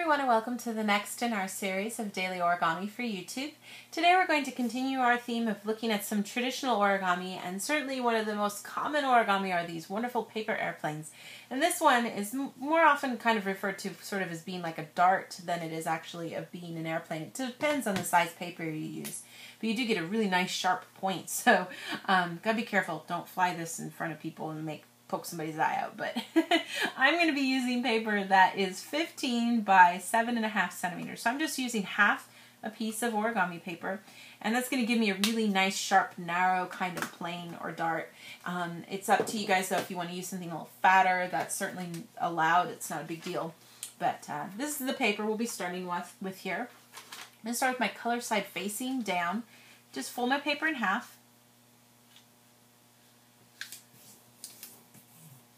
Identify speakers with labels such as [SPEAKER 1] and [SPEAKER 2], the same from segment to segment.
[SPEAKER 1] everyone and welcome to the next in our series of daily origami for YouTube. Today we're going to continue our theme of looking at some traditional origami, and certainly one of the most common origami are these wonderful paper airplanes. And this one is more often kind of referred to sort of as being like a dart than it is actually of being an airplane. It depends on the size paper you use. But you do get a really nice sharp point, so gotta be careful. Don't fly this in front of people and poke somebody's eye out. But I'm going to be using paper that is 15 by 7.5 centimeters. So I'm just using half a piece of origami paper, and that's going to give me a really nice, sharp, narrow kind of plane or dart. It's up to you guys, though. If you want to use something a little fatter, that's certainly allowed. It's not a big deal. But this is the paper we'll be starting with here. I'm going to start with my color side facing down. Just fold my paper in half.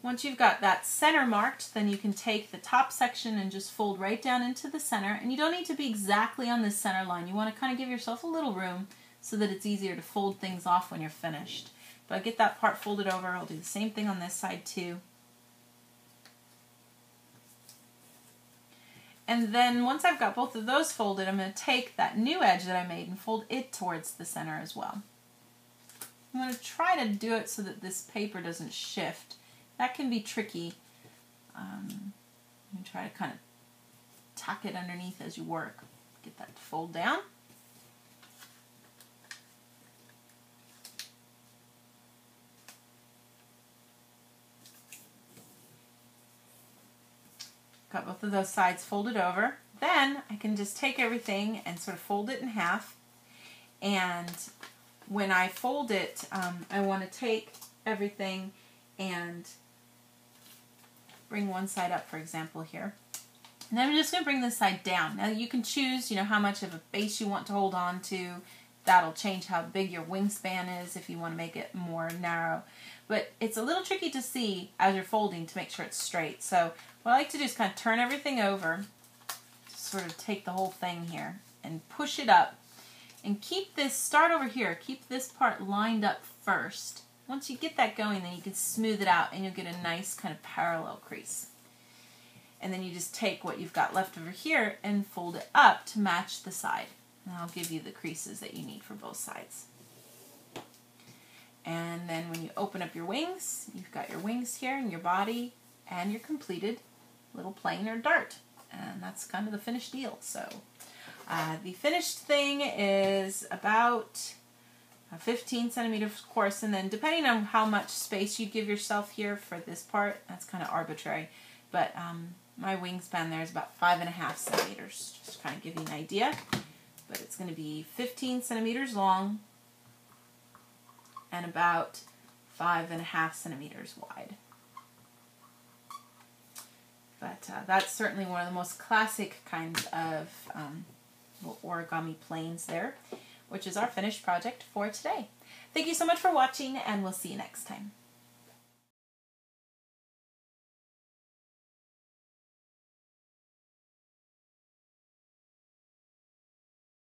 [SPEAKER 1] Once you've got that center marked, then you can take the top section and just fold right down into the center. And you don't need to be exactly on this center line. You want to kind of give yourself a little room so that it's easier to fold things off when you're finished. But I'll get that part folded over. I'll do the same thing on this side too. And then once I've got both of those folded, I'm going to take that new edge that I made and fold it towards the center as well. I'm going to try to do it so that this paper doesn't shift. That can be tricky. You try to kind of tuck it underneath as you work. Get that to fold down. Got both of those sides folded over. Then I can just take everything and sort of fold it in half. And when I fold it, I want to take everything and bring one side up, for example, here. And then I'm just going to bring this side down. Now you can choose, how much of a base you want to hold on to. That'll change how big your wingspan is if you want to make it more narrow. But it's a little tricky to see as you're folding to make sure it's straight. So what I like to do is kind of turn everything over, just sort of take the whole thing here and push it up. And keep this, start over here, keep this part lined up first. Once you get that going, then you can smooth it out and you'll get a nice kind of parallel crease. And then you just take what you've got left over here and fold it up to match the side. And I'll give you the creases that you need for both sides. And then when you open up your wings, you've got your wings here and your body and your completed little plane or dart. And that's kind of the finished deal. So the finished thing is about 15 centimeters, of course, and then depending on how much space you give yourself here for this part, that's kind of arbitrary, but my wingspan there is about 5.5 centimeters, just to kind of give you an idea. But it's going to be 15 centimeters long and about 5.5 centimeters wide. But that's certainly one of the most classic kinds of little origami planes there, which is our finished project for today. Thank you so much for watching, and we'll see you next time.